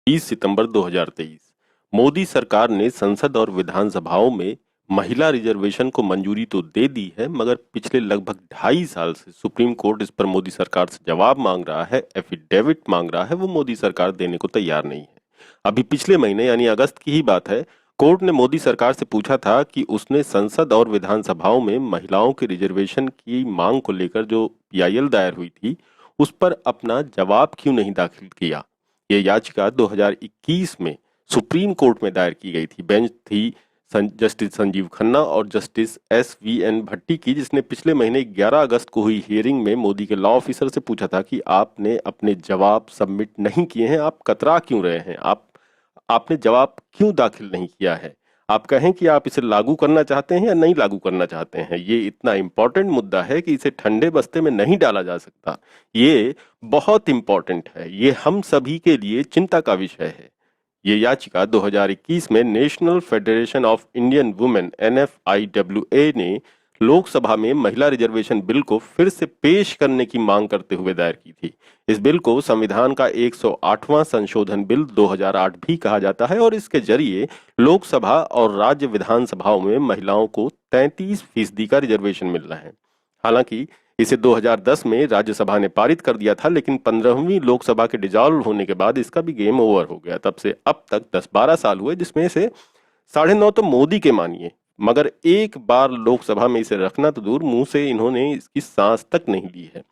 20 सितंबर 2023। मोदी सरकार ने संसद और विधानसभाओं में महिला रिजर्वेशन को मंजूरी तो दे दी है, मगर पिछले लगभग 2.5 साल से सुप्रीम कोर्ट इस पर मोदी सरकार से जवाब मांग रहा है, एफिडेविट मांग रहा है। वो मोदी सरकार देने को तैयार नहीं है। अभी पिछले महीने यानी अगस्त की ही बात है, कोर्ट ने मोदी सरकार से पूछा था कि उसने संसद और विधानसभाओं में महिलाओं के रिजर्वेशन की मांग को लेकर जो पीआईएल दायर हुई थी, उस पर अपना जवाब क्यों नहीं दाखिल किया। ये याचिका 2021 में सुप्रीम कोर्ट में दायर की गई थी। बेंच थी जस्टिस संजीव खन्ना और जस्टिस एस.वी.एन. भट्टी की, जिसने पिछले महीने 11 अगस्त को हुई हियरिंग में मोदी के लॉ ऑफिसर से पूछा था कि आपने अपने जवाब सबमिट नहीं किए हैं, आप कतरा क्यों रहे हैं, आपने जवाब क्यों दाखिल नहीं किया है, आप कहें कि आप इसे लागू करना चाहते हैं या नहीं लागू करना चाहते हैं। ये इतना इंपॉर्टेंट मुद्दा है कि इसे ठंडे बस्ते में नहीं डाला जा सकता। ये बहुत इंपॉर्टेंट है, ये हम सभी के लिए चिंता का विषय है। ये याचिका 2021 में national federation of Indian women NFIWA ने लोकसभा में महिला रिजर्वेशन बिल को फिर से पेश करने की मांग करते हुए दायर की थी। इस बिल को संविधान का 108वां संशोधन बिल 2008 भी कहा जाता है और इसके जरिए लोकसभा और राज्य विधानसभाओं में महिलाओं को 33% का रिजर्वेशन मिल रहा है। हालांकि इसे 2010 में राज्यसभा ने पारित कर दिया था, लेकिन 15वीं लोकसभा के डिसॉल्व होने के बाद इसका भी गेम ओवर हो गया। तब से अब तक 10-12 साल हुए, जिसमें से 9.5 तो मोदी के मानिए, मगर एक बार लोकसभा में इसे रखना तो दूर, मुंह से इन्होंने इसकी सांस तक नहीं ली है।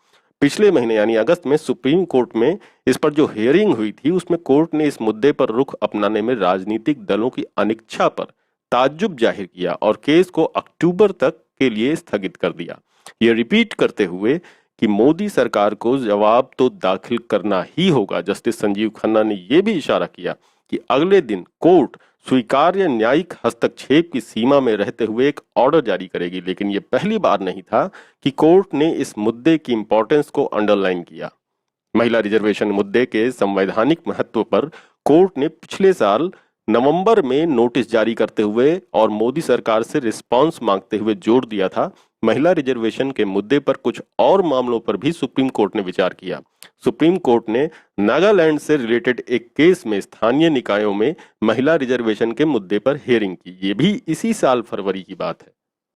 पिछले महीने यानी अगस्त में सुप्रीम कोर्ट में इस पर जो हियरिंग हुई थी, उसमें कोर्ट ने इस मुद्दे पर रुख अपनाने में राजनीतिक दलों की अनिच्छा पर ताज्जुब जाहिर किया और केस को अक्टूबर तक के लिए स्थगित कर दिया। ये रिपीट करते हुए कि मोदी सरकार को जवाब तो दाखिल करना ही होगा। जस्टिस संजीव खन्ना ने यह भी इशारा किया कि अगले दिन कोर्ट स्वीकार्य न्यायिक हस्तक्षेप की सीमा में रहते हुए एक ऑर्डर जारी करेगी, लेकिन यह पहली बार नहीं था कि कोर्ट ने इस मुद्दे की इंपॉर्टेंस को अंडरलाइन किया। महिला रिजर्वेशन मुद्दे के संवैधानिक महत्व पर कोर्ट ने पिछले साल नवंबर में नोटिस जारी करते हुए और मोदी सरकार से रिस्पांस मांगते हुए जोर दिया था। महिला रिजर्वेशन के मुद्दे पर कुछ और मामलों पर भी सुप्रीम कोर्ट ने विचार किया। सुप्रीम कोर्ट ने नागालैंड से रिलेटेड एक केस में स्थानीय निकायों में महिला रिजर्वेशन के मुद्दे पर हियरिंग की। ये भी इसी साल फरवरी की बात है।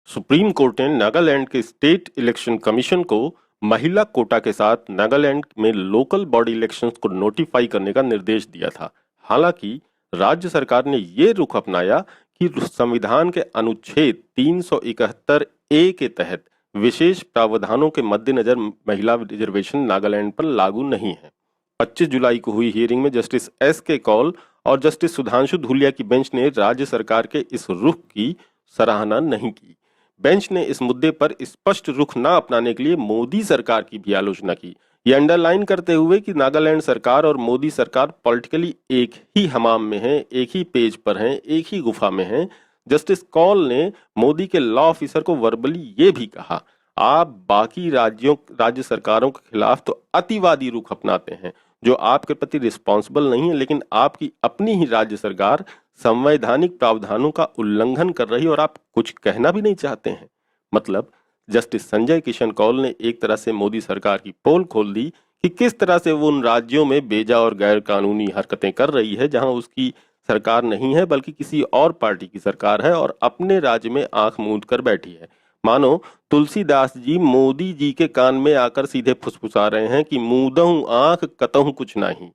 सुप्रीम कोर्ट ने नागालैंड के स्टेट इलेक्शन कमीशन को महिला कोटा के साथ नागालैंड में लोकल बॉडी इलेक्शंस को नोटिफाई करने का निर्देश दिया था। हालांकि राज्य सरकार ने ये रुख अपनाया कि संविधान के अनुच्छेद 371A के तहत विशेष प्रावधानों के मद्देनजर महिला रिजर्वेशन नागालैंड पर लागू नहीं है। 25 जुलाई को हुई हियरिंग में जस्टिस S.K. कौल और जस्टिस सुधांशु धूलिया की बेंच ने राज्य सरकार के इस रुख की सराहना नहीं की। बेंच ने इस मुद्दे पर स्पष्ट रुख न अपनाने के लिए मोदी सरकार की भी आलोचना की, ये अंडरलाइन करते हुए कि नागालैंड सरकार और मोदी सरकार पॉलिटिकली एक ही हमाम में हैं, एक ही पेज पर हैं, एक ही गुफा में हैं। जस्टिस कौल ने मोदी के लॉ ऑफिसर को वर्बली ये भी कहा, आप बाकी राज्य सरकारों के खिलाफ तो अतिवादी रुख अपनाते हैं जो आपके प्रति रिस्पॉन्सिबल नहीं है, लेकिन आपकी अपनी ही राज्य सरकार संवैधानिक प्रावधानों का उल्लंघन कर रही और आप कुछ कहना भी नहीं चाहते हैं। मतलब जस्टिस संजय किशन कौल ने एक तरह से मोदी सरकार की पोल खोल दी कि किस तरह से वो उन राज्यों में बेजा और गैर कानूनी हरकतें कर रही है जहां उसकी सरकार नहीं है बल्कि किसी और पार्टी की सरकार है और अपने राज्य में आंख मूंद कर बैठी है। मानो तुलसीदास जी मोदी जी के कान में आकर सीधे फुसफुसा रहे हैं कि मूंदहूं आंख कतहूं कुछ नहीं।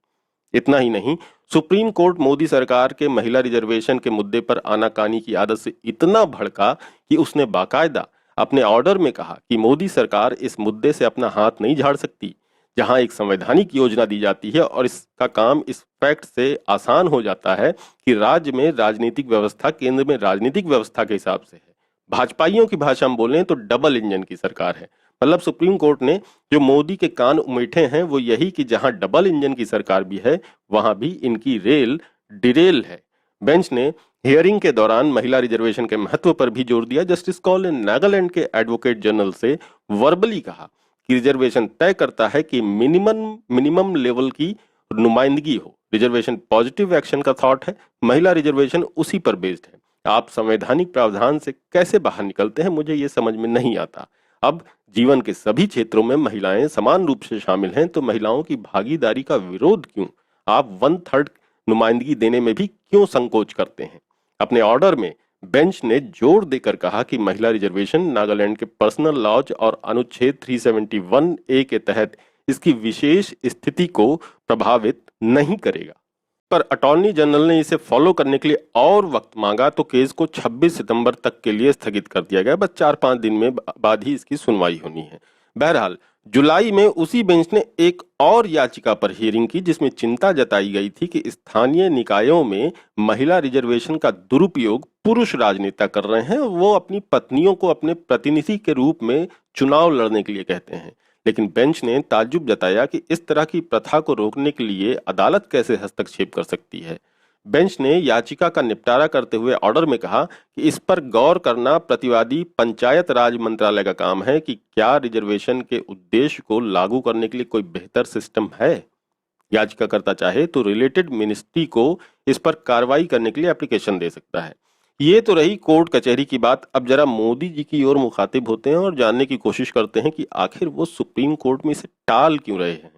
इतना ही नहीं, सुप्रीम कोर्ट मोदी सरकार के महिला रिजर्वेशन के मुद्दे पर आनाकानी की आदत से इतना भड़का कि उसने बाकायदा अपने ऑर्डर में कहा कि मोदी सरकार इस मुद्दे से अपना हाथ नहीं झाड़ सकती। जहां एक संवैधानिक योजना दी जाती है और इसका काम इस फैक्ट से आसान हो जाता है कि राज्य में राजनीतिक व्यवस्था केंद्र में राजनीतिक व्यवस्था के हिसाब से है। भाजपाइयों की भाषा में बोलें तो डबल इंजन की सरकार है। मतलब सुप्रीम कोर्ट ने जो मोदी के कान उमेठे हैं वो यही कि जहां डबल इंजन की सरकार भी है वहां भी इनकी रेल डिरेल है। बेंच ने हियरिंग के दौरान महिला रिजर्वेशन के महत्व पर भी जोर दिया। जस्टिस कौल ने नागालैंड के एडवोकेट जनरल से वर्बली कहा कि रिजर्वेशन तय करता है कि मिनिमम लेवल की नुमाइंदगी हो। रिजर्वेशन पॉजिटिव एक्शन का थॉट है, महिला रिजर्वेशन उसी पर बेस्ड है। आप संवैधानिक प्रावधान से कैसे बाहर निकलते हैं, मुझे ये समझ में नहीं आता। अब जीवन के सभी क्षेत्रों में महिलाएं समान रूप से शामिल हैं तो महिलाओं की भागीदारी का विरोध क्यों? आप 1/3 नुमाइंदगी देने में भी क्यों संकोच करते हैं। अपने ऑर्डर में बेंच ने जोर देकर कहा कि महिला रिजर्वेशन नागालैंड के पर्सनल लॉज और अनुच्छेद 371A के तहत इसकी विशेष स्थिति को प्रभावित नहीं करेगा। पर अटॉर्नी जनरल ने इसे फॉलो करने के लिए और वक्त मांगा तो केस को 26 सितंबर तक के लिए स्थगित कर दिया गया। बस 4-5 दिन में बाद ही इसकी सुनवाई होनी है। बहरहाल जुलाई में उसी बेंच ने एक और याचिका पर हियरिंग की जिसमें चिंता जताई गई थी कि स्थानीय निकायों में महिला रिजर्वेशन का दुरुपयोग पुरुष राजनेता कर रहे हैं। वो अपनी पत्नियों को अपने प्रतिनिधि के रूप में चुनाव लड़ने के लिए कहते हैं। लेकिन बेंच ने ताज्जुब जताया कि इस तरह की प्रथा को रोकने के लिए अदालत कैसे हस्तक्षेप कर सकती है। बेंच ने याचिका का निपटारा करते हुए ऑर्डर में कहा कि इस पर गौर करना प्रतिवादी पंचायत राज मंत्रालय का काम है कि क्या रिजर्वेशन के उद्देश्य को लागू करने के लिए कोई बेहतर सिस्टम है। याचिकाकर्ता चाहे तो रिलेटेड मिनिस्ट्री को इस पर कार्रवाई करने के लिए एप्लीकेशन दे सकता है। ये तो रही कोर्ट कचहरी की बात। अब जरा मोदी जी की ओर मुखातिब होते हैं और जानने की कोशिश करते हैं कि आखिर वो सुप्रीम कोर्ट में इसे टाल क्यों रहे हैं।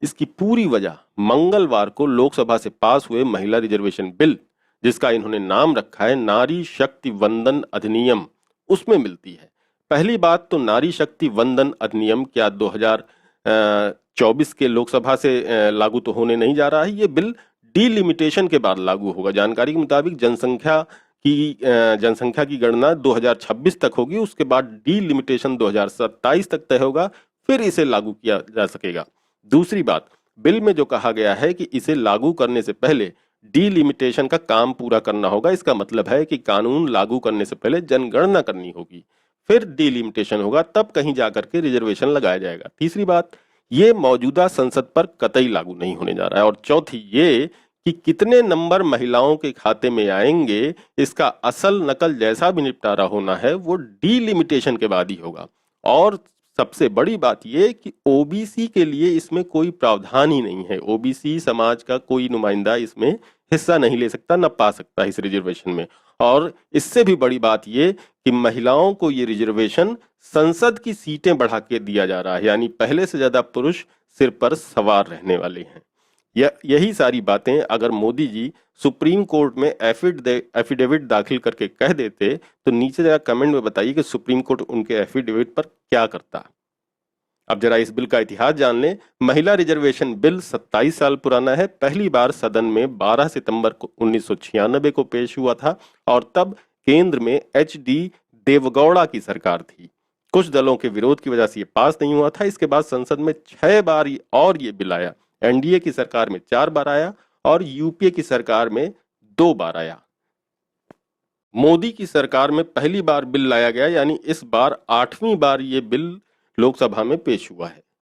इसकी पूरी वजह मंगलवार को लोकसभा से पास हुए महिला रिजर्वेशन बिल, जिसका इन्होंने नाम रखा है नारी शक्ति वंदन अधिनियम, उसमें मिलती है। पहली बात तो नारी शक्ति वंदन अधिनियम क्या 2024 के लोकसभा से लागू तो होने नहीं जा रहा है। ये बिल डीलिमिटेशन के बाद लागू होगा। जानकारी के मुताबिक जनसंख्या की गणना 2026 तक होगी, उसके बाद डीलिमिटेशन 2027 तक तय होगा, फिर इसे लागू किया जा सकेगा। दूसरी बात, बिल में जो कहा गया है कि इसे लागू करने से पहले डीलिमिटेशन का काम पूरा करना होगा। इसका मतलब है कि कानून लागू करने से पहले जनगणना करनी होगी, फिर डीलिमिटेशन होगा, तब कहीं जाकर के रिजर्वेशन लगाया जाएगा। तीसरी बात, ये मौजूदा संसद पर कतई लागू नहीं होने जा रहा है। और चौथी ये कि कितने नंबर महिलाओं के खाते में आएंगे, इसका असल नकल जैसा भी निपटारा होना है वो डीलिमिटेशन के बाद ही होगा। और सबसे बड़ी बात ये कि ओबीसी के लिए इसमें कोई प्रावधान ही नहीं है। ओबीसी समाज का कोई नुमाइंदा इसमें हिस्सा नहीं ले सकता, न पा सकता इस रिजर्वेशन में। और इससे भी बड़ी बात ये कि महिलाओं को ये रिजर्वेशन संसद की सीटें बढ़ा के दिया जा रहा है, यानी पहले से ज्यादा पुरुष सिर पर सवार रहने वाले हैं। यही सारी बातें अगर मोदी जी सुप्रीम कोर्ट में एफिडेविट दाखिल करके कह देते तो नीचे जरा कमेंट में बताइए कि सुप्रीम कोर्ट उनके एफिडेविट पर क्या करता। अब जरा इस बिल का इतिहास जान लें। महिला रिजर्वेशन बिल 27 साल पुराना है। पहली बार सदन में 12 सितंबर 1996 को पेश हुआ था और तब केंद्र में HD देवगौड़ा की सरकार थी। कुछ दलों के विरोध की वजह से ये पास नहीं हुआ था। इसके बाद संसद में 6 बार और ये बिल आया। एनडीए की सरकार में 4 बार आया और यूपीए की सरकार में 2 बार आया। मोदी की सरकार में पहली बार बिल लाया गया, यानी इस बार 8वीं बार ये बिल लोकसभा में पेश हुआ है।